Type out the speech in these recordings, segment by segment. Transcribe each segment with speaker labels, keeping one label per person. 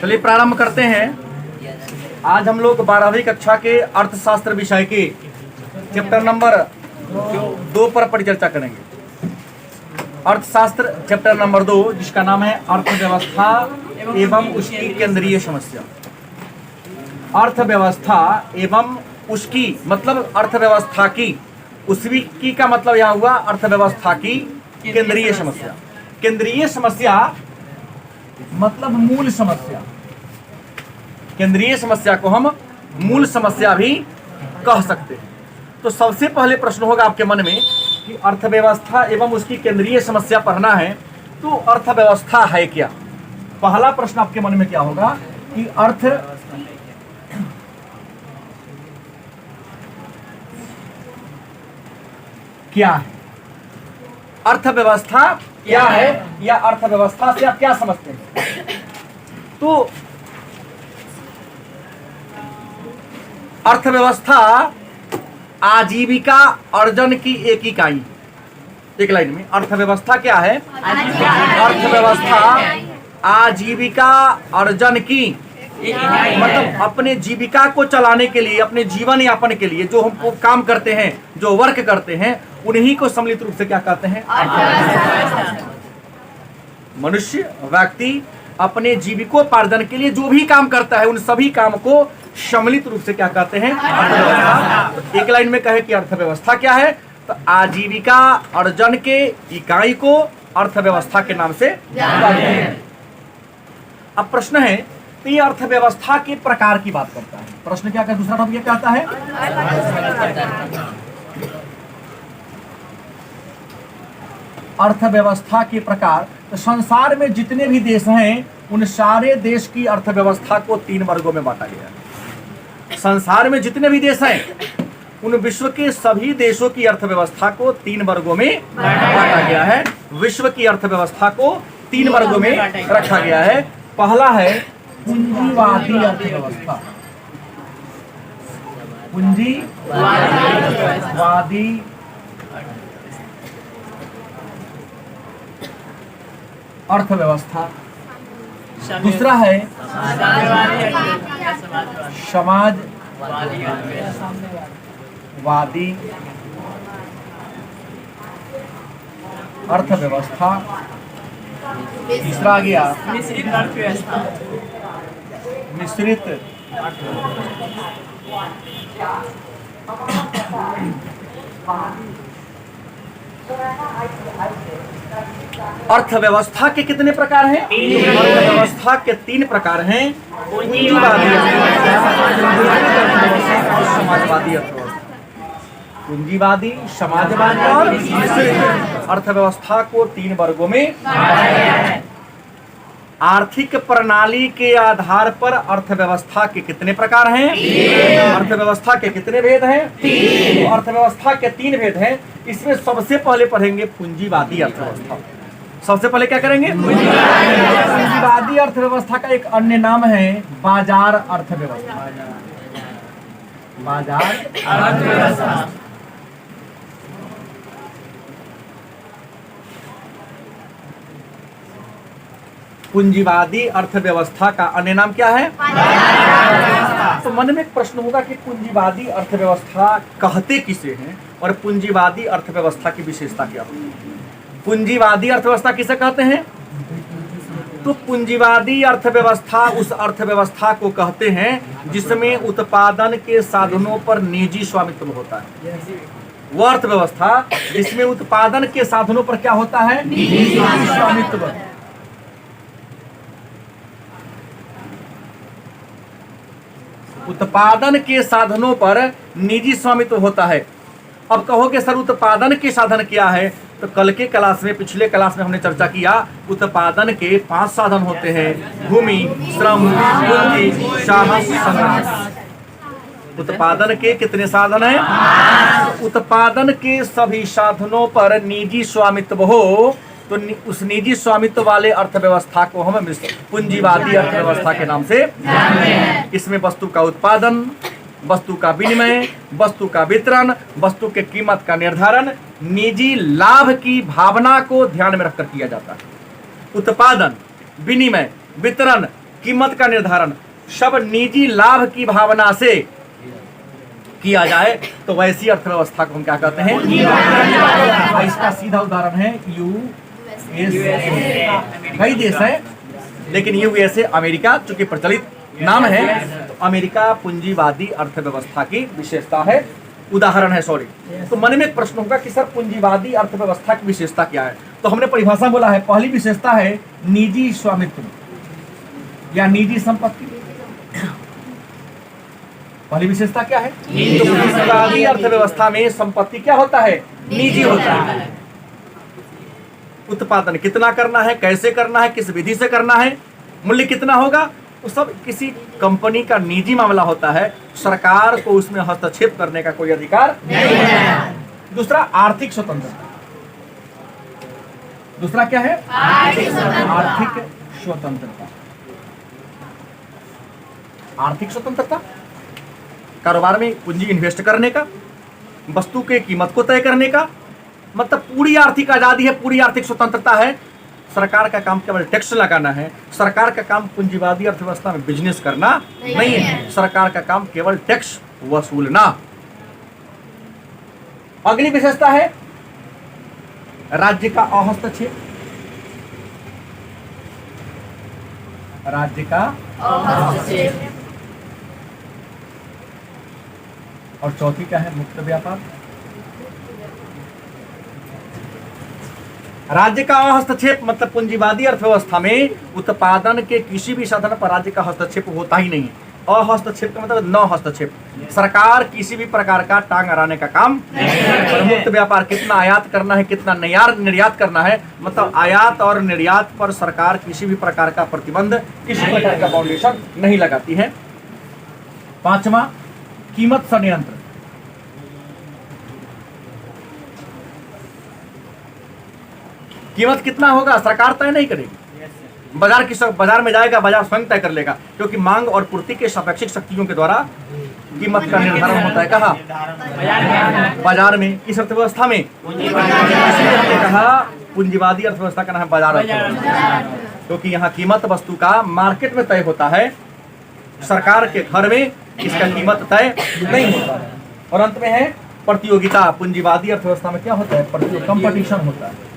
Speaker 1: चलिए प्रारंभ करते हैं। आज हम लोग 12वीं कक्षा के अर्थशास्त्र विषय के चैप्टर नंबर 2 पर परिचर्चा करेंगे। अर्थशास्त्र चैप्टर नंबर 2, जिसका नाम है अर्थव्यवस्था एवं उसकी केंद्रीय समस्या। अर्थव्यवस्था एवं उसकी मतलब अर्थव्यवस्था की, उसकी की का मतलब यह हुआ अर्थव्यवस्था की केंद्रीय समस्या। केंद्रीय समस्या मतलब मूल समस्या। केंद्रीय समस्या को हम मूल समस्या भी कह सकते हैं। तो सबसे पहले प्रश्न होगा आपके मन में कि अर्थव्यवस्था एवं उसकी केंद्रीय समस्या पढ़ना है तो अर्थव्यवस्था है क्या। पहला प्रश्न आपके मन में क्या होगा कि अर्थ क्या है, अर्थव्यवस्था क्या है या अर्थव्यवस्था से आप क्या समझते हैं। तो अर्थव्यवस्था आजीविका अर्जन की एक इकाई। एक लाइन में अर्थव्यवस्था क्या है, अर्थव्यवस्था आजीविका अर्जन की मतलब अपने जीविका को चलाने के लिए, अपने जीवन यापन के लिए जो हम काम करते हैं, जो वर्क करते हैं, उन्हीं को सम्मिलित रूप से क्या कहते हैं, मनुष्य व्यक्ति अपने जीविकोपार्जन के लिए जो भी काम करता है उन सभी काम को सम्मिलित रूप से क्या कहते हैं, अर्थव्यवस्था। एक लाइन में कहे कि अर्थव्यवस्था क्या है तो आजीविका अर्जन के इकाई को अर्थव्यवस्था के नाम से जानते हैं। अब प्रश्न है तो ये अर्थव्यवस्था के प्रकार की बात करता है। प्रश्न क्या कहता है, दूसरा टॉपिक क्या कहता है, अर्थव्यवस्था के प्रकार। तो संसार में जितने भी देश हैं उन सारे देश की अर्थव्यवस्था को 3 वर्गों में बांटा गया है। संसार में जितने भी देश हैं उन विश्व के सभी देशों की अर्थव्यवस्था को 3 वर्गों में बांटा गया है। विश्व की अर्थव्यवस्था को 3 वर्गों में रखा गया है। पहला है पूंजीवादी अर्थव्यवस्था। पूंजीवादी अर्थव्यवस्था। दूसरा है समाजवादी अर्थव्यवस्था। तीसरा आ गया मिश्रित अर्थव्यवस्था के कितने प्रकार हैं, अर्थव्यवस्था के 3 प्रकार हैं, पूंजीवादी समाजवादी अर्थव्यवस्था। पूंजीवादी, समाजवादी और मिश्रित अर्थव्यवस्था को 3 वर्गों में। आर्थिक प्रणाली के आधार पर अर्थव्यवस्था के कितने प्रकार हैं, अर्थव्यवस्था के कितने भेद हैं, तो अर्थव्यवस्था के 3 भेद हैं। इसमें सबसे पहले पढ़ेंगे पूंजीवादी अर्थव्यवस्था। सबसे पहले क्या करेंगे, पूंजीवादी अर्थव्यवस्था का एक अन्य नाम है बाजार अर्थव्यवस्था। बाजार अर्थव्यवस्था। पूंजीवादी अर्थव्यवस्था का अन्य नाम क्या है, तो मन में एक प्रश्न होगा कि पूंजीवादी अर्थव्यवस्था कहते किसे हैं और पूंजीवादी अर्थव्यवस्था की विशेषता क्या होती है। पूंजीवादी अर्थव्यवस्था किसे कहते हैं, तो पूंजीवादी अर्थव्यवस्था उस अर्थव्यवस्था को कहते हैं जिसमें उत्पादन के साधनों पर निजी स्वामित्व होता है। वह अर्थव्यवस्था जिसमें उत्पादन के साधनों पर क्या होता है, निजी स्वामित्व। उत्पादन के साधनों पर निजी स्वामित्व होता है। अब कहोगे सर उत्पादन के साधन क्या है, तो कल के क्लास में, पिछले क्लास में हमने चर्चा किया उत्पादन के 5 साधन होते हैं, भूमि, श्रम, पूंजी, साहस, संग्रह। उत्पादन के कितने साधन हैं, उत्पादन के सभी साधनों पर निजी स्वामित्व हो तो उस निजी स्वामित्व वाले अर्थव्यवस्था को हम पूंजीवादी अर्थव्यवस्था के नाम से जानते हैं। इसमें वस्तु का उत्पादन, वस्तु का विनिमय, वस्तु का वितरण, वस्तु के कीमत का निर्धारण निजी लाभ की भावना को ध्यान में रखकर किया जाता है। उत्पादन, विनिमय, वितरण, कीमत का निर्धारण सब निजी लाभ की भावना से किया जाए तो वैसी अर्थव्यवस्था को हम क्या कहते हैं? इसका सीधा उदाहरण है यूएसए। कई देश है लेकिन यूएसए अमेरिका चूंकि प्रचलित नाम है, तो अमेरिका पूंजीवादी अर्थव्यवस्था की विशेषता है, उदाहरण है, सॉरी। तो मन में एक प्रश्न होगा कि सर पूंजीवादी अर्थव्यवस्था की विशेषता क्या है? तो हमने परिभाषा बोला है, पहली विशेषता है निजी स्वामित्व या निजी संपत्ति। पहली विशेषता क्या है? तो पूंजीवादी अर्थव्यवस्था में संपत्ति क्या होता है? निजी होता है। उत्पादन कितना करना है, कैसे करना है, किस विधि से करना है, मूल्य कितना होगा, वो सब किसी कंपनी का निजी मामला होता है। सरकार को उसमें हस्तक्षेप करने का कोई अधिकार नहीं है। दूसरा आर्थिक स्वतंत्रता। दूसरा क्या है? आर्थिक स्वतंत्रता। आर्थिक स्वतंत्रता कारोबार में पूंजी इन्वेस्ट करने का, वस्तु के कीमत को तय करने का, मतलब पूरी आर्थिक आजादी है, पूरी आर्थिक स्वतंत्रता है। सरकार का काम केवल टैक्स लगाना है। सरकार का काम पूंजीवादी अर्थव्यवस्था में बिजनेस करना नहीं है। सरकार का काम केवल टैक्स वसूलना। अगली विशेषता है राज्य का अहस्तक्षेप। राज्य का अहस्तक्षेप। और चौथी क्या है? मुक्त व्यापार। राज्य का हस्तक्षेप मतलब पूंजीवादी अर्थव्यवस्था में उत्पादन के किसी भी साधन पर राज्य का हस्तक्षेप होता ही नहीं है। अहस्तक्षेप का मतलब न हस्तक्षेप। सरकार किसी भी प्रकार का टांग अड़ाने का काम नहीं। मुक्त व्यापार कितना आयात करना है, कितना निर्यात करना है, मतलब आयात और निर्यात पर सरकार किसी भी प्रकार का प्रतिबंध, किसी प्रकार का बाउंडेशन नहीं लगाती है। पांचवा कीमत संयंत्र। कीमत कितना होगा सरकार तय नहीं करेगी। बाजार में जाएगा, बाजार स्वयं तय कर लेगा, क्योंकि मांग और पूर्ति के सापेक्षिक शक्तियों के द्वारा कीमत का निर्धारण होता है। कहाँ? बाजार में। किस अर्थव्यवस्था में? हमने कहा पूंजीवादी अर्थव्यवस्था का नाम है बाजार अर्थव्यवस्था, क्योंकि यहाँ कीमत वस्तु का मार्केट में तय होता है। सरकार के घर में इसका कीमत तय नहीं होता है। और अंत में है प्रतियोगिता। पूंजीवादी अर्थव्यवस्था में क्या होता है? कंपटीशन होता है।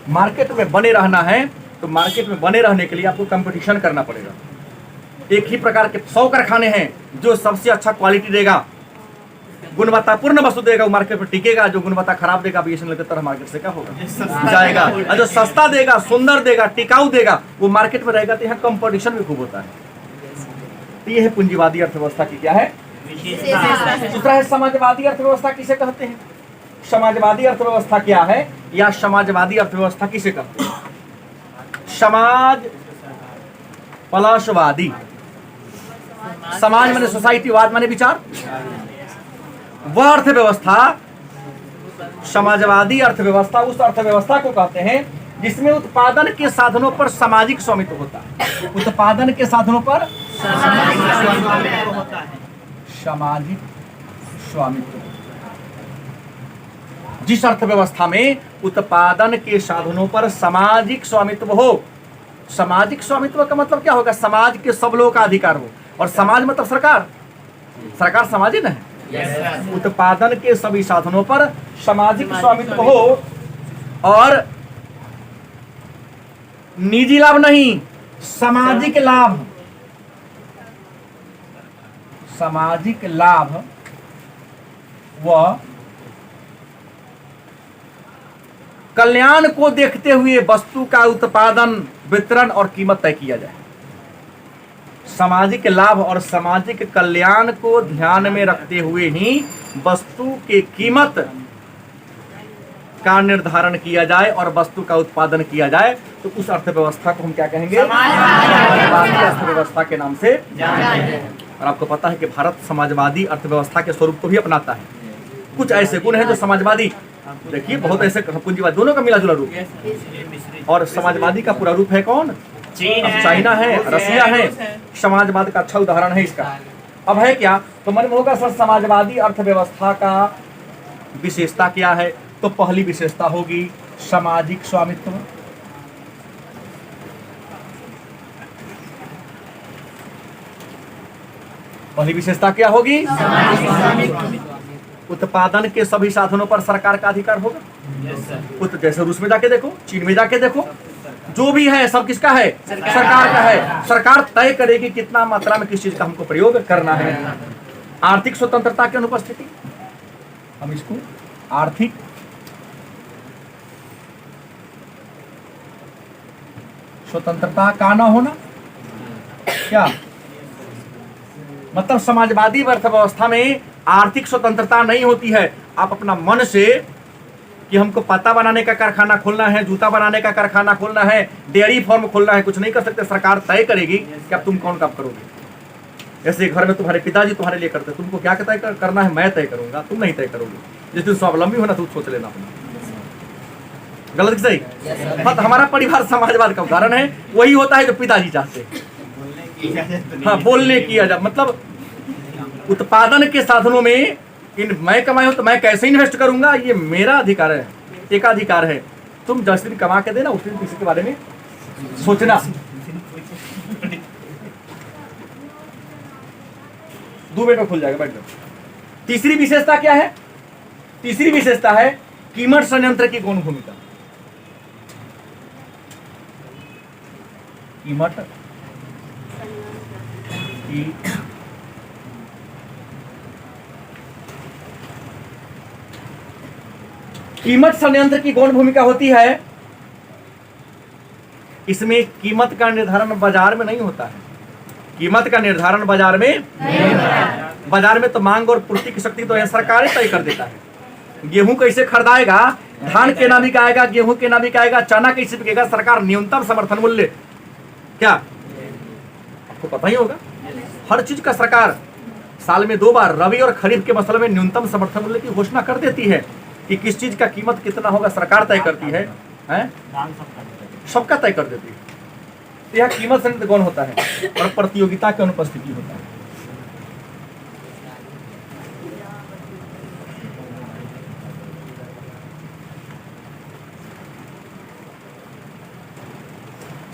Speaker 1: मार्केट में बने रहना है तो मार्केट में बने रहने के लिए आपको कंपटीशन करना पड़ेगा। एक ही प्रकार के 100 कारखाने हैं, जो सबसे अच्छा क्वालिटी देगा, गुणवत्तापूर्ण वस्तु देगा, वो मार्केट में टिकेगा। जो गुणवत्ता खराब देगा, बीएसएनएल की तरह मार्केट से क्या होगा? जाएगा। और जो सस्ता देगा, सुंदर देगा, टिकाऊ देगा, वो मार्केट में रहेगा। तो यहाँ कंपटीशन भी खूब होता है। तो ये है पूंजीवादी अर्थव्यवस्था की क्या है? दूसरा है समाजवादी अर्थव्यवस्था। किसे कहते हैं? समाजवादी अर्थव्यवस्था क्या है या समाजवादी अर्थव्यवस्था किसे कहते हैं? समाज प्लसवादी। समाज माने सोसाइटीवाद माने विचार। वह अर्थव्यवस्था, समाजवादी अर्थव्यवस्था उस अर्थव्यवस्था को कहते हैं जिसमें उत्पादन के साधनों पर सामाजिक स्वामित्व होता है। उत्पादन के साधनों पर सामाजिक स्वामित्व। जिस अर्थव्यवस्था में उत्पादन के साधनों पर सामाजिक स्वामित्व हो। सामाजिक स्वामित्व का मतलब क्या होगा? समाज के सब लोगों का अधिकार हो। और समाज मतलब सरकार। सरकार समाज ही ना है। उत्पादन के सभी साधनों पर सामाजिक स्वामित्व हो और निजी लाभ नहीं, सामाजिक लाभ। सामाजिक लाभ व कल्याण को देखते हुए वस्तु का उत्पादन, वितरण और कीमत तय किया जाए। सामाजिक लाभ और सामाजिक कल्याण को ध्यान में रखते हुए ही वस्तु के कीमत का निर्धारण किया जाए और वस्तु का उत्पादन किया जाए, तो उस अर्थव्यवस्था को हम क्या कहेंगे? समाजवादी अर्थव्यवस्था के नाम से। और आपको पता है कि भारत समाजवादी अर्थव्यवस्था के स्वरूप को भी अपनाता है। कुछ ऐसे गुण हैं जो समाजवादी, देखिए बहुत ऐसे पूंजीवादी, दोनों का मिला जुला रूप। और समाजवादी का पूरा रूप है कौन? चाइना है, रसिया है। समाजवाद का अच्छा उदाहरण है इसका। अब है क्या? तो मन में होगा सर समाजवादी अर्थव्यवस्था का विशेषता क्या है? तो पहली विशेषता होगी सामाजिक स्वामित्व। पहली विशेषता क्या होगी? उत्पादन के सभी साधनों पर सरकार का अधिकार होगा। जैसे रूस में जाके देखो, चीन में जाके देखो, जो भी है सब किसका है? सरकार का है। सरकार तय करेगी कितना मात्रा में किस चीज का हमको प्रयोग करना है। आर्थिक स्वतंत्रता की अनुपस्थिति, हम इसको आर्थिक स्वतंत्रता का ना होना, क्या मतलब? समाजवादी अर्थव्यवस्था में आर्थिक स्वतंत्रता नहीं होती है। आप अपना मन से कि हमको पत्ता बनाने का कारखाना खोलना है, जूता बनाने का कारखाना खोलना है, डेयरी फार्म खोलना है, कुछ नहीं कर सकते। सरकार तय करेगी कि अब तुम कौन काम करोगे। जैसे घर में तुम्हारे पिताजी तुम्हारे लिए करते, तुमको क्या तय करना है? मैं तय करूंगा, तुम नहीं तय करोगे। जिस दिन स्वावलंबी होना तो सोच लेना अपना। गलत कि सही? मत हमारा परिवार समाजवाद का उदाहरण है। वही होता है जो पिताजी चाहते हैं। हाँ, बोलने की आजादी, मतलब उत्पादन के साधनों में मैं कमाई हूं तो मैं कैसे इन्वेस्ट करूंगा, ये मेरा अधिकार है, एकाधिकार है। तुम 10 दिन कमा के देना, उस दिन किसी के बारे में सोचना। 2 मिनट में खुल जाएगा, बैठ जाओ। तीसरी विशेषता क्या है? तीसरी विशेषता है कीमत संयंत्र की गौण भूमिका। कीमत की कीमत संयंत्र की गौण भूमिका होती है। इसमें कीमत का निर्धारण बाजार में नहीं होता है। कीमत का निर्धारण बाजार में नहीं होता है। बाजार में तो मांग और पूर्ति की शक्ति तो है, सरकार तय कर देता है। गेहूं कैसे खरीदाएगा, धान के ना बिकाएगा, गेहूं के ना बिकाएगा, चना कैसे बिकेगा, सरकार न्यूनतम समर्थन मूल्य, क्या आपको पता ही होगा। हर चीज का सरकार साल में 2 बार रबी और खरीफ के मसले में न्यूनतम समर्थन मूल्य की घोषणा कर देती है कि किस चीज का कीमत कितना होगा, सरकार तय करती है, सबका तय कर देती है। तो यह कीमत संयंत्र गौण होता है और प्रतियोगिता की अनुपस्थिति होता है।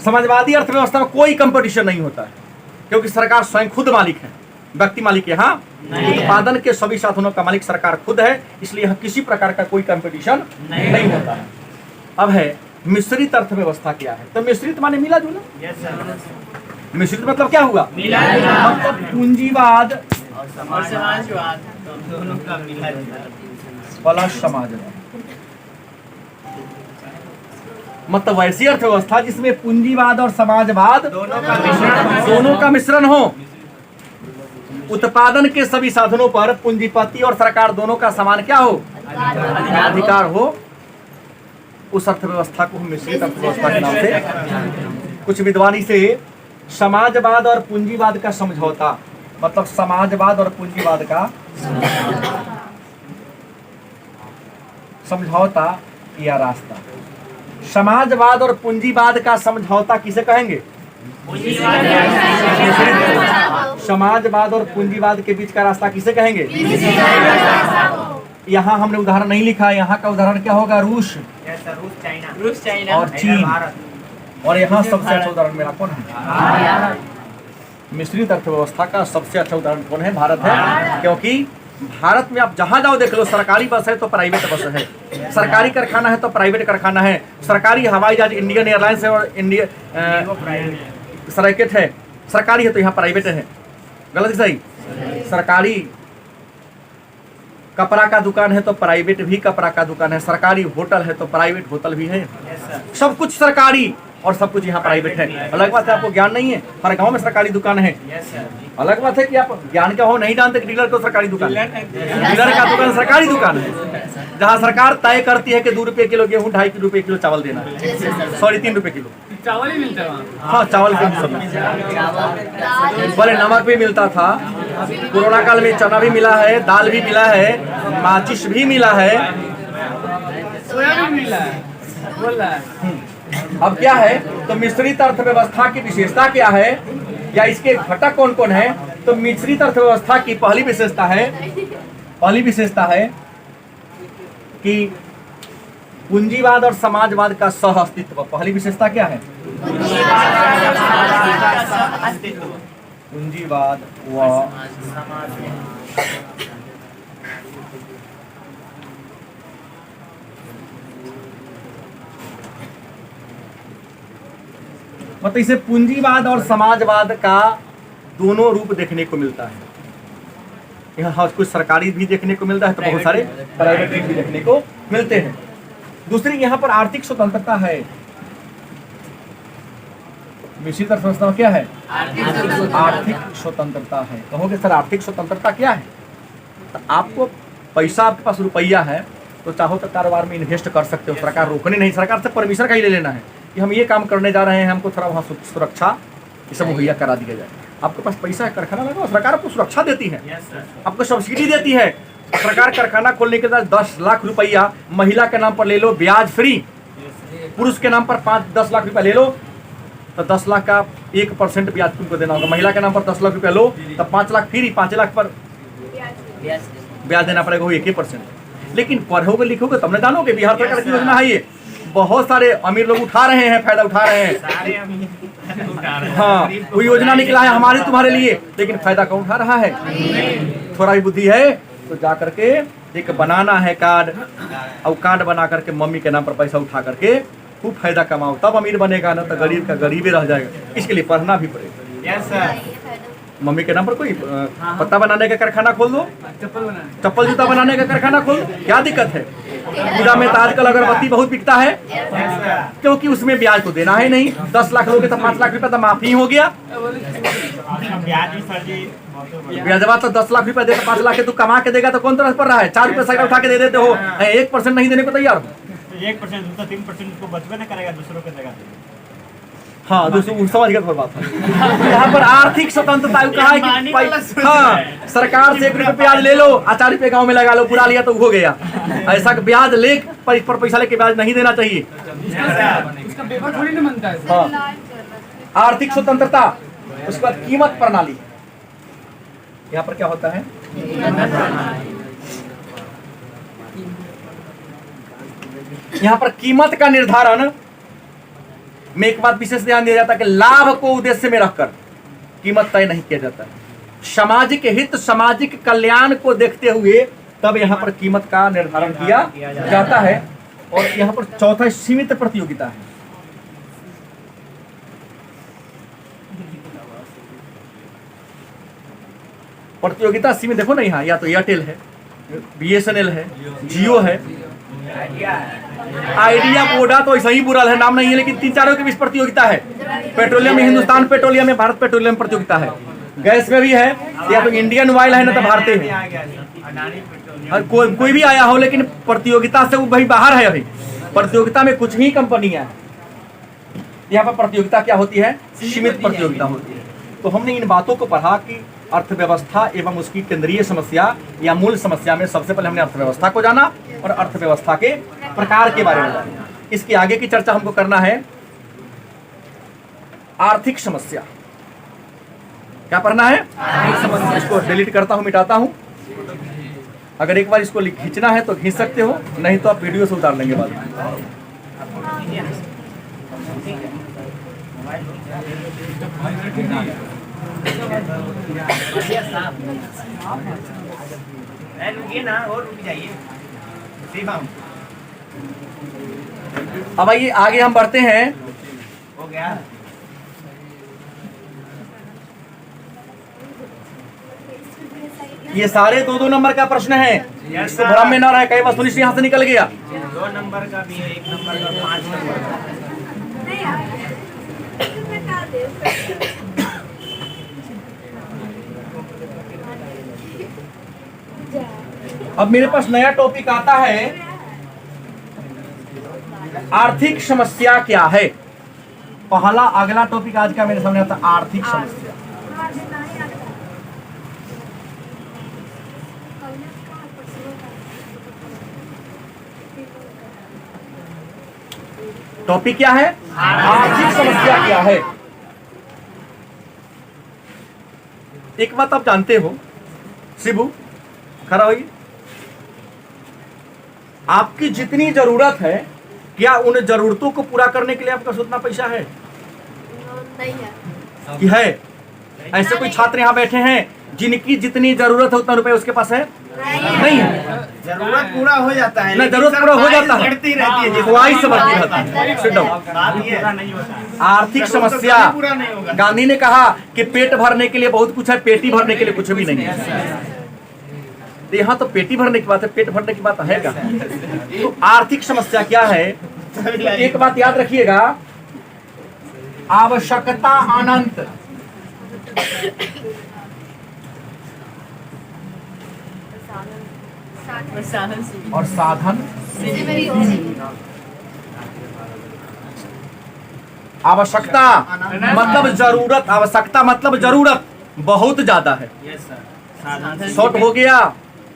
Speaker 1: समाजवादी अर्थव्यवस्था में कोई कंपटीशन नहीं होता है, क्योंकि सरकार स्वयं खुद मालिक है, व्यक्ति मालिक है। हाँ, उत्पादन के सभी साधनों का मालिक सरकार खुद है, इसलिए यहाँ किसी प्रकार का कोई कंपटीशन नहीं होता है। अब है मिश्रित अर्थव्यवस्था क्या है? तो मिश्रित माने मिला जुला। मिश्रित मतलब क्या हुआ? मतलब पूंजीवाद और समाजवाद दोनों का मिला प्लस समाजवाद, मतलब वैसी अर्थव्यवस्था जिसमें पूंजीवाद और समाजवाद दोनों का मिश्रण हो। उत्पादन के सभी साधनों पर पूंजीपति और सरकार दोनों का समान क्या हो? अधिकार हो। उस अर्थव्यवस्था को हम मिश्रित अर्थव्यवस्था के नाम से, कुछ विद्वानी से समाजवाद और पूंजीवाद का समझौता, मतलब समाजवाद और पूंजीवाद का समझौता या रास्ता। समाजवाद और पूंजीवाद का समझौता किसे कहेंगे? समाजवाद और पूंजीवाद के बीच का रास्ता किसे कहेंगे? यहाँ हमने उदाहरण नहीं लिखा, यहाँ का उदाहरण क्या होगा? रूस, चाइना और चीन। और यहाँ सबसे अच्छा उदाहरण मेरा कौन है? मिश्रित अर्थव्यवस्था का सबसे अच्छा उदाहरण कौन है? भारत है। क्योंकि भारत में आप जहां जाओ देख लो, सरकारी बस है तो प्राइवेट बस है, सरकारी कारखाना है तो प्राइवेट कारखाना है, सरकारी हवाई जहाज इंडियन एयरलाइंस है और इंडिया सरकेट है, सरकारी है तो यहाँ प्राइवेट है। गलत सही? सरकारी कपड़ा का दुकान है तो प्राइवेट भी कपड़ा का दुकान है, सरकारी होटल है तो प्राइवेट होटल भी है। सब कुछ सरकारी और सब कुछ यहाँ प्राइवेट है। अलग बात है आपको ज्ञान नहीं है, हर गांव में सरकारी दुकान है। अलग बात है कि आप ज्ञान क्या हो नहीं जानते कि डीलर को सरकारी दुकान है, डीलर का दुकान सरकारी दुकान है, जहाँ सरकार तय करती है कि 2 रुपये किलो गेहूँ, 2.5 रुपये किलो चावल देना है, सॉरी 3 रुपये किलो चावल ही मिलता है। हाँ, चावल के सब पहले नमक भी मिलता था, कोरोना काल में चना भी मिला है, दाल भी मिला है, माचिस भी मिला है, सोया भी मिला है, बोल रहा है। अब क्या है? तो मिश्रित अर्थव्यवस्था की विशेषता क्या है या इसके घटक कौन कौन है? तो मिश्रित अर्थव्यवस्था की पहली विशेषता है कि पूंजीवाद और समाजवाद का सह अस्तित्व। पहली विशेषता क्या है? पूंजीवाद व मतलब इसे पूंजीवाद और समाजवाद का दोनों रूप देखने को मिलता है। यहाँ कुछ सरकारी भी देखने को मिलता है तो बहुत सारे प्राइवेट भी देखने को मिलते हैं। दूसरी यहाँ पर आर्थिक स्वतंत्रता है। इसी तरह समझता हूँ क्या है आर्थिक स्वतंत्रता है। कहोगे सर आर्थिक स्वतंत्रता क्या है? तो आपको पैसा, आपके पास रुपया है तो चाहो तो कारोबार में इन्वेस्ट कर सकते हो। सरकार रोकने नहीं, सरकार से परमिशन का ही ले लेना है कि हम ये काम करने जा रहे हैं, हमको थोड़ा वहाँ सुरक्षा ये सब मुहैया करा दिया जाए। आपके पास पैसा है, कारखाना लगाओ, सरकार आपको सुरक्षा देती है, आपको सब्सिडी देती है। सरकार कारखाना खोलने के बाद 10 लाख रुपया महिला के नाम पर ले लो, ब्याज फ्री। पुरुष के नाम पर 5-10 लाख रुपया ले लो तो 10 लाख का 1% ब्याज तुमको देना होगा। महिला के नाम पर 10 लाख रुपया लो तो 5 लाख फ्री, 5 लाख पर ब्याज देना पड़ेगा, वो 1%। लेकिन पढ़ोगे लिखोगे तब न जानोगे बिहार सरकार की योजना है ये। बहुत सारे अमीर लोग उठा रहे हैं, फायदा उठा रहे हैं। हाँ, वो योजना निकला है हमारे तुम्हारे लिए, लेकिन फायदा कौन उठा रहा है? थोड़ा भी बुद्धि है तो जा करके एक बनाना है कार्ड, और कार्ड बना करके मम्मी के नाम पर पैसा उठा करके खूब फायदा कमाओ, तब अमीर बनेगा, ना तो गरीब का गरीब ही रह जाएगा। इसके लिए पढ़ना भी पड़ेगा। मम्मी के नाम पर कोई पत्ता बनाने का कारखाना खोल दो, चप्पल जूता बनाने का कारखाना खोल दो, क्या दिक्कत है? पूजा में तो आजकल अगरबत्ती बहुत बिकता है, क्योंकि उसमें ब्याज तो देना है नहीं। 10 लाख लोगे तो 5 लाख रुपया तो माफी हो गया। ब्याजवा तो 10 लाख रुपया देगा, 5 लाख के तू कमा के देगा तो कौन तरह पड़ रहा है? 4 रुपये सैकड़ा उठा के दे देते हो, 1% नहीं देने को तैयार हो।
Speaker 2: 1% तो 3% को बचबे न करेगा दूसरों के जगह।
Speaker 1: हाँ, दूसरों समझ गए बात है। यहाँ पर आर्थिक स्वतंत्रता कहा है कि हाँ, सरकार से 1 रुपये ब्याज ले लो, 4 रुपये गाँव में लगा लो, बुरा लिया तो हो गया। ऐसा ब्याज ले पर पैसा लेके ब्याज नहीं देना चाहिए। हाँ, आर्थिक स्वतंत्रता। उसके बाद कीमत प्रणाली। यहाँ पर क्या होता है? यहाँ पर कीमत का निर्धारण में एक बात विशेष ध्यान दिया जाता है कि लाभ को उद्देश्य में रखकर कीमत तय नहीं किया जाता। सामाजिक हित, सामाजिक कल्याण को देखते हुए तब यहाँ पर कीमत का निर्धारण किया जाता है। और यहाँ पर चौथा सीमित प्रतियोगिता है। प्रतियोगिता सीमित, देखो ना यहाँ या तो एयरटेल है, BSNL है, जियो है, आइडिया, वोडा तो ऐसा ही बुरा है, नाम नहीं है, लेकिन 3-4 के बीच प्रतियोगिता है। पेट्रोलियम में हिंदुस्तान पेट्रोलियम में, भारत पेट्रोलियम प्रतियोगिता है। गैस में भी है, या तो इंडियन ऑयल है ना तो भारतीय है। कोई भी आया हो, लेकिन प्रतियोगिता से वो भाई बाहर है। अभी प्रतियोगिता में कुछ ही कंपनियां हैं। यहाँ पर प्रतियोगिता क्या होती है? सीमित प्रतियोगिता होती है। तो हमने इन बातों को पढ़ा कि अर्थव्यवस्था एवं उसकी केंद्रीय समस्या या मूल समस्या में सबसे पहले हमने अर्थव्यवस्था को जाना और अर्थव्यवस्था के प्रकार के बारे में जाना। इसकी आगे की चर्चा हमको करना है आर्थिक समस्या। क्या पढ़ना है? आर्थिक समस्या। इसको डिलीट करता हूं, मिटाता हूं। अगर एक बार इसको खींचना है तो खींच सकते हो, नहीं तो आप वीडियो से उतार लेंगे बाद में। अब आइए आगे हम बढ़ते हैं।
Speaker 2: हो गया।
Speaker 1: ये सारे 2-2 नंबर का प्रश्न है, इसको भ्रम में न रहे कई वस्तुनिष्ठ यहाँ से निकल गया।
Speaker 2: 2 नंबर का भी है, 1 नंबर का, 5 नंबर का।
Speaker 1: अब मेरे पास नया टॉपिक आता है, आर्थिक समस्या क्या है। पहला अगला टॉपिक आज का मेरे सामने आता है आर्थिक समस्या। टॉपिक क्या है? आर्थिक समस्या क्या है। एक बात आप जानते हो, शिबू खड़ा होगी, आपकी जितनी जरूरत है, क्या उन जरूरतों को पूरा करने के लिए आपके पास उतना पैसा है?
Speaker 3: नहीं है।
Speaker 1: कि है? ऐसे कोई छात्र यहाँ बैठे हैं जिनकी जितनी जरूरत है उतना रुपए उसके पास है? नहीं है।
Speaker 3: जरूरत पूरा हो जाता है,
Speaker 1: ना
Speaker 3: लेकिन
Speaker 1: जरूरत
Speaker 3: सर
Speaker 1: पूरा हो
Speaker 3: ख्वाहिश
Speaker 1: जाता है,
Speaker 3: बढ़ती रहती है,
Speaker 1: ख्वाहिश बढ़ती रहती है। Sit down।
Speaker 2: बात ये पूरा नहीं होता है।
Speaker 1: आर्थिक
Speaker 3: जरूरत तो
Speaker 1: समस्या,
Speaker 3: कभी पूरा नहीं होगा।
Speaker 1: गांधी ने कहा कि पेट भरने के लिए बहुत कुछ है, पेटी भरने के लिए कुछ भी नहीं है। तो यहाँ तो पेटी भरने की बात है, पेट भरने की बात है क्या? तो आर्थिक समस्या क्या है? तो एक बात याद रखिएगा, आवश्यकता अनंत, और साधन आवश्यकता मतलब जरूरत, आवश्यकता मतलब जरूरत बहुत ज्यादा है।
Speaker 2: यस सर, साधन से
Speaker 1: शॉर्ट हो गया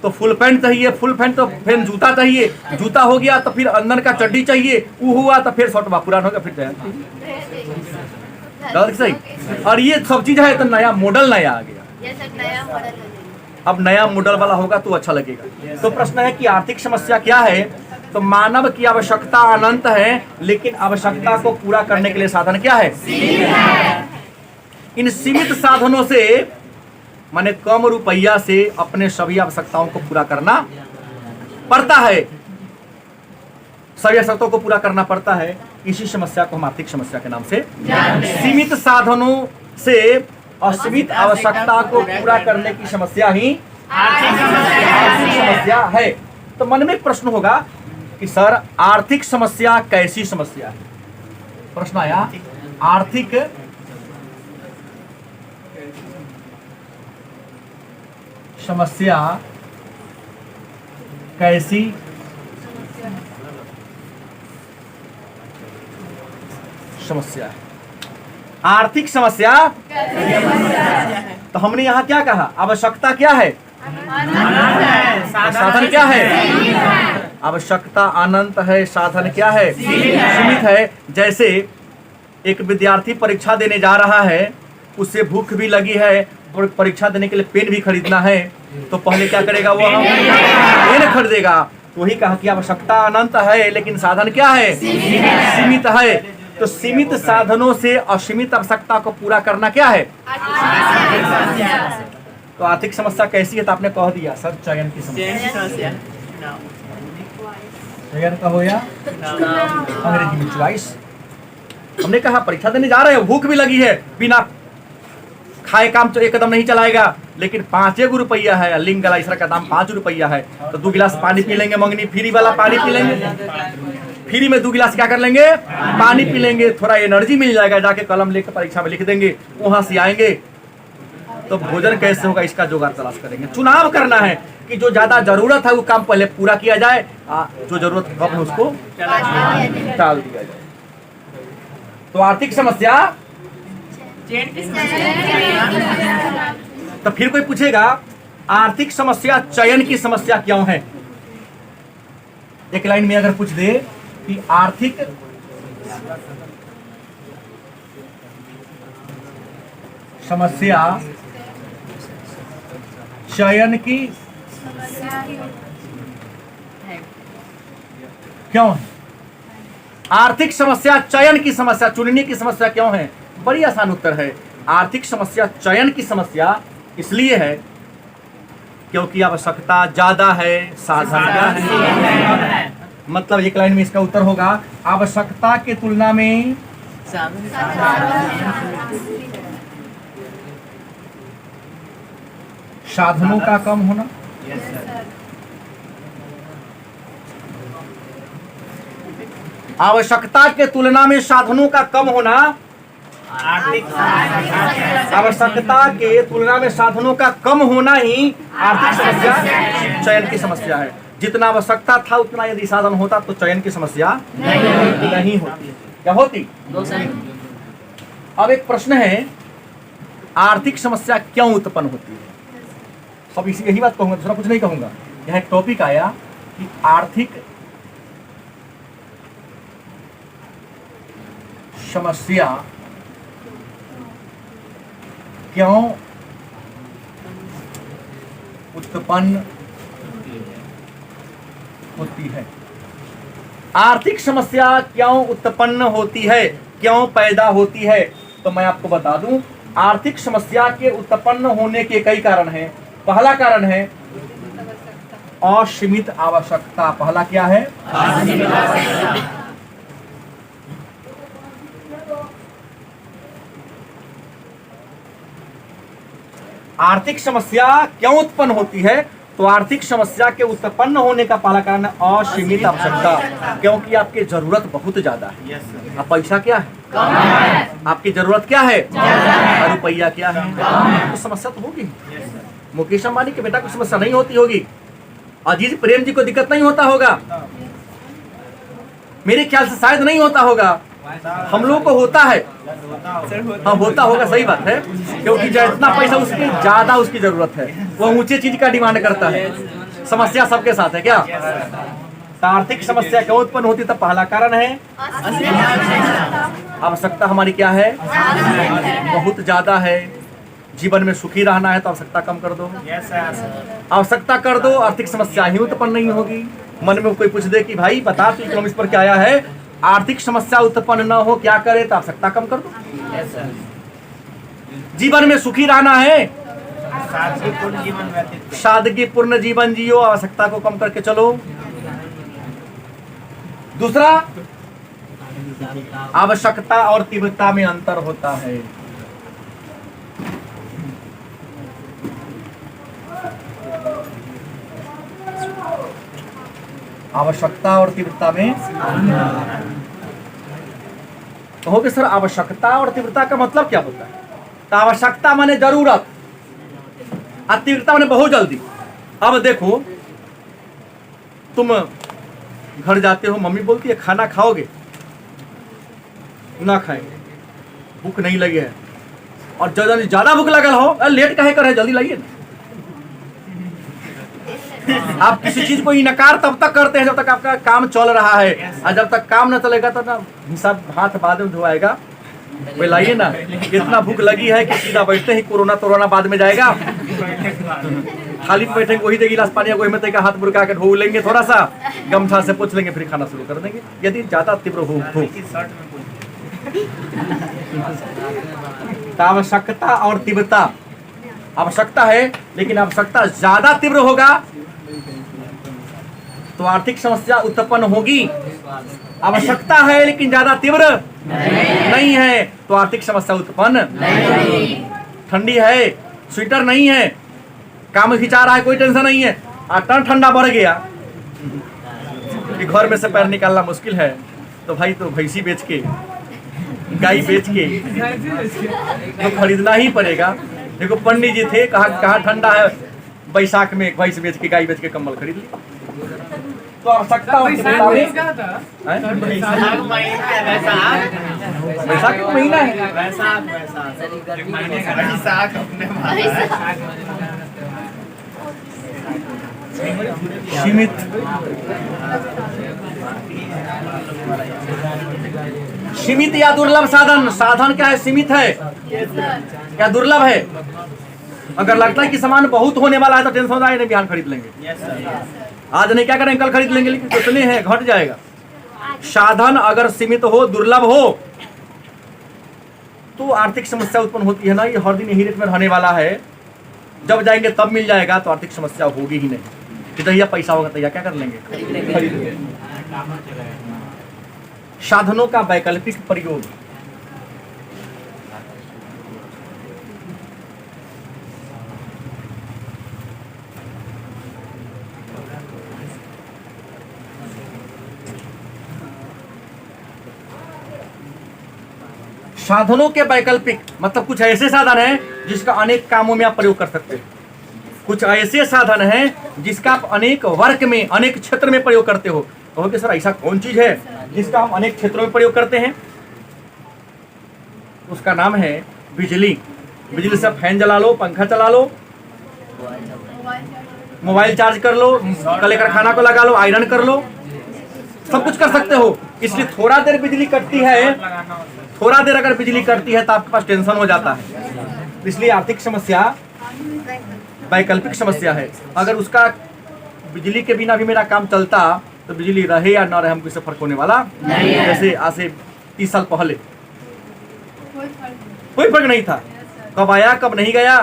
Speaker 1: तो फुल पैंट चाहिए, फुल पैंट तो फिर जूता चाहिए, जूता हो गया तो फिर अंदर का चड्डी चाहिए, वो हुआ तो फिर शॉर्ट पुराना हो गया, फिर गलत सही। और ये सब चीज है तो नया मॉडल नया आ गया, अब नया मॉडल वाला होगा तो अच्छा लगेगा। तो प्रश्न है कि आर्थिक समस्या क्या है? तो मानव की आवश्यकता अनंत है, लेकिन आवश्यकता को पूरा करने के लिए साधन क्या है? इन सीमित साधनों से माने कम रुपया से अपने सभी आवश्यकताओं को पूरा करना पड़ता है, सभी आवश्यकताओं को पूरा करना पड़ता है। इसी समस्या को हम आर्थिक समस्या के नाम से, सीमित साधनों से असीमित आवश्यकता को पूरा करने की समस्या ही आर्थिक समस्या है। तो मन में एक प्रश्न होगा कि सर आर्थिक समस्या कैसी समस्या है? प्रश्न आया, आर्थिक समस्या कैसी समस्या है? आर्थिक समस्या, तो हमने यहाँ क्या कहा? आवश्यकता क्या है? साधन क्या है? आवश्यकता अनंत है, साधन क्या है? सीमित है। जैसे एक विद्यार्थी परीक्षा देने जा रहा है, उससे भूख भी लगी है और परीक्षा देने के लिए पेन भी खरीदना है, तो पहले क्या करेगा? वो पेन खरीदेगा। तो वही कहा कि आवश्यकता अनंत है लेकिन साधन क्या है? सीमित है। तो सीमित साधनों से असीमित आवश्यकता को पूरा करना क्या है? तो आर्थिक समस्या कैसी है? तो आपने कह दिया सर, चयन की समस्या। चयन का हो या अंग्रेजी में चॉइस। हमने कहा परीक्षा देने जा रहे हैं, भूख भी लगी है, बिना खाए काम तो एकदम नहीं चलाएगा, लेकिन 5 रुपया है, लिंग गलाइसर का दाम 5 रुपया है, तो 2 गिलास पानी पी लेंगे, मंगनी फ्री वाला पानी पी लेंगे, फ्री में 2 गिलास क्या कर लेंगे? पानी पी लेंगे, थोड़ा एनर्जी मिल जाएगा, जाके कलम लेकर परीक्षा में लिख देंगे, वहां से आएंगे। तो भोजन कैसे होगा इसका जुगाड़ तलाश करेंगे। चुनाव करना है कि जो ज्यादा जरूरत है वो काम पहले पूरा किया जाए, जो जरूरत कम है उसको टाल दिया जाए। तो आर्थिक समस्या, तो फिर कोई पूछेगा आर्थिक समस्या चयन की समस्या क्यों है? एक लाइन में अगर पूछ दे कि आर्थिक समस्या चयन की क्यों है? आर्थिक समस्या चयन की समस्या, चुनने की समस्या क्यों है? बड़ी आसान उत्तर है, आर्थिक समस्या चयन की समस्या इसलिए है क्योंकि आवश्यकता ज्यादा है, साधन क्या है? मतलब एक लाइन में इसका उत्तर होगा, आवश्यकता के तुलना में साधनों का कम होना। आवश्यकता के तुलना में साधनों का कम होना, आवश्यकता के तुलना में साधनों का कम होना ही आर्थिक समस्या चयन की समस्या है। जितना आवश्यकता था उतना यदि साधन होता तो चयन की समस्या नहीं होती। क्या होती? अब एक प्रश्न है, आर्थिक समस्या क्यों उत्पन्न होती है? सब इसी यही बात कहूंगा, दूसरा कुछ नहीं कहूंगा। यह एक टॉपिक आया कि आर्थिक समस्या क्यों उत्पन्न होती है? आर्थिक समस्या क्यों उत्पन्न होती है, क्यों पैदा होती है? तो मैं आपको बता दूं, आर्थिक समस्या के उत्पन्न होने के कई कारण हैं। पहला कारण है असीमित आवश्यकता। पहला क्या है? आर्थिक समस्या क्यों उत्पन्न होती है? तो आर्थिक समस्या के उत्पन्न होने का पहला कारण है असीमित आवश्यकता, क्योंकि आपकी जरूरत बहुत ज्यादा है।
Speaker 3: Yes sir.
Speaker 1: अब पैसा क्या है? आपकी जरूरत क्या है? रुपया क्या है? तो समस्या तो होगी।
Speaker 3: Yes sir.
Speaker 1: मुकेश अंबानी के बेटा को समस्या नहीं होती होगी, अजीज प्रेम जी को दिक्कत नहीं होता होगा, मेरे ख्याल से शायद नहीं होता होगा, हम लोग को होता है। हाँ होता होगा, सही बात है, क्योंकि जितना पैसा उसकी ज्यादा उसकी जरूरत है, वो ऊंचे चीज का डिमांड करता है। समस्या सबके साथ है क्या? तो आर्थिक समस्या क्यों उत्पन्न होती? तब पहला कारण है आवश्यकता हमारी क्या है? बहुत ज्यादा है। जीवन में सुखी रहना है तो आवश्यकता कम कर दो,
Speaker 3: यस सर।
Speaker 1: आवश्यकता कर दो, आर्थिक समस्या ही उत्पन्न नहीं होगी। मन में कोई पूछ दे कि भाई बता तू इकोनॉमिक्स पर क्या आया है, आर्थिक समस्या उत्पन्न न हो, क्या करे? तो आवश्यकता कम कर दो।
Speaker 3: Yes sir.
Speaker 1: जीवन में सुखी रहना है,
Speaker 3: सादगीपूर्ण जीवन व्यतीत।
Speaker 1: सादगीपूर्ण जीवन जियो, आवश्यकता को कम करके चलो। दूसरा, आवश्यकता और तीव्रता में अंतर होता है। आवश्यकता और तीव्रता में कहोगे सर आवश्यकता और तीव्रता का मतलब क्या होता है? तो आवश्यकता माने जरूरत और तीव्रता माने बहुत जल्दी। अब देखो, तुम घर जाते हो, मम्मी बोलती है खाना खाओगे, ना खाएंगे, भूख नहीं लगी है, और ज्यादा भूख लगल हो, अरे लेट काहे कर है, जल्दी लाइए ना। आप किसी चीज को इनकार तब तक करते हैं जब तक आपका काम चल रहा है, और जब तक काम न चलेगा तो ना हिसाब हाथ बाद में धोआएगा। वे लाइए ना, इतना भूख लगी है कि सीधा बैठते ही कोरोना बाद में जाएगा। खाली बैठेंगे, वही दे गिलास पानी वही में तरीका हाथ बुरका के धो लेंगे, थोड़ा सा गमछा से पोंछ लेंगे, फिर खाना शुरू कर देंगे। यदि ज्यादा तीव्र हो तो आवश्यकता और तीव्रता, आवश्यकता है लेकिन आवश्यकता ज्यादा तीव्र होगा तो आर्थिक समस्या उत्पन्न होगी। आवश्यकता है लेकिन ज्यादा तीव्र नहीं है तो आर्थिक समस्या उत्पन्न नहीं। ठंडी है, स्वेटर नहीं है, काम खिंचा रहा है, कोई टेंशन नहीं है, और ठंडा बढ़ गया कि घर में से पैर निकालना मुश्किल है, तो भाई तो भैंसी बेच के, गाय बेच के तो खरीदना ही पड़ेगा। देखो पंडित जी थे, कहा ठंडा है, बैसाख में भैंस बेच के, गाय बेच के कंबल खरीद ली। तो आवश्यकता बैसाख का महीना है, सीमित सीमित या दुर्लभ साधन। साधन क्या है? सीमित है क्या दुर्लभ है? अगर लगता है कि सामान बहुत होने वाला है तो टेंशन आए नहीं, बिहान खरीद लेंगे, आज नहीं क्या करेंगे, कल खरीद लेंगे, लेकिन कितने हैं, घट जाएगा। साधन अगर सीमित हो, दुर्लभ हो, तो आर्थिक समस्या उत्पन्न होती है ना। ये हर दिन यही रेट में रहने वाला है, जब जाएंगे तब मिल जाएगा, तो आर्थिक समस्या होगी ही नहीं। जहिया पैसा होगा तैयार क्या कर लेंगे, खरीद लेंगे। साधनों का वैकल्पिक प्रयोग। साधनों के वैकल्पिक मतलब कुछ ऐसे साधन हैं जिसका अनेक कामों में आप प्रयोग कर सकते हैं। कुछ ऐसे साधन हैं जिसका आप अनेक वर्ग में, अनेक क्षेत्र में प्रयोग करते हो। कहोगे सर ऐसा कौन चीज है जिसका हम अनेक क्षेत्रों में प्रयोग करते हैं? उसका नाम है बिजली। बिजली से फैन जला लो, पंखा चला लो, मोबाइल चार्ज कर लो, कल कारखाना को लगा लो, आयरन कर लो, सब कुछ कर सकते हो। इसलिए थोड़ा देर बिजली कटती है, थोड़ा देर अगर बिजली कटती है तो आपके पास टेंशन हो जाता है। इसलिए आर्थिक समस्या वैकल्पिक समस्या है। अगर उसका बिजली के बिना भी मेरा काम चलता तो बिजली रहे या ना रहे हमको इससे फर्क होने वाला नहीं है। जैसे आज से 30 साल पहले कोई फर्क नहीं था, कब आया कब नहीं गया,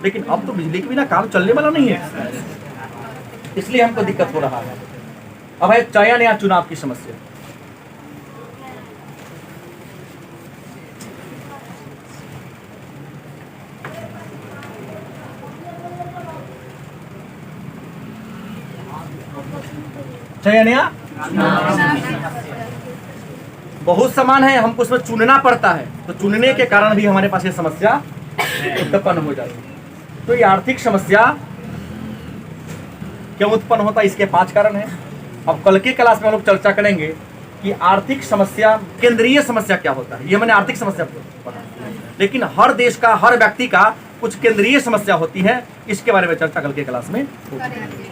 Speaker 1: लेकिन अब तो बिजली के बिना काम चलने वाला नहीं है, इसलिए हमको दिक्कत हो रहा है। अब है चयन या चुनाव की समस्या। चयन या बहुत समान है, हमको उसमें चुनना पड़ता है, तो चुनने के कारण भी हमारे पास ये समस्या उत्पन्न हो जाती है। तो ये आर्थिक समस्या क्यों उत्पन्न होता है, इसके 5 कारण हैं। अब कल की क्लास में हम लोग चर्चा करेंगे कि आर्थिक समस्या, केंद्रीय समस्या क्या होता है। ये मैंने आर्थिक समस्या पढ़ा, लेकिन हर देश का, हर व्यक्ति का कुछ केंद्रीय समस्या होती है, इसके बारे में चर्चा कल की क्लास में होगी।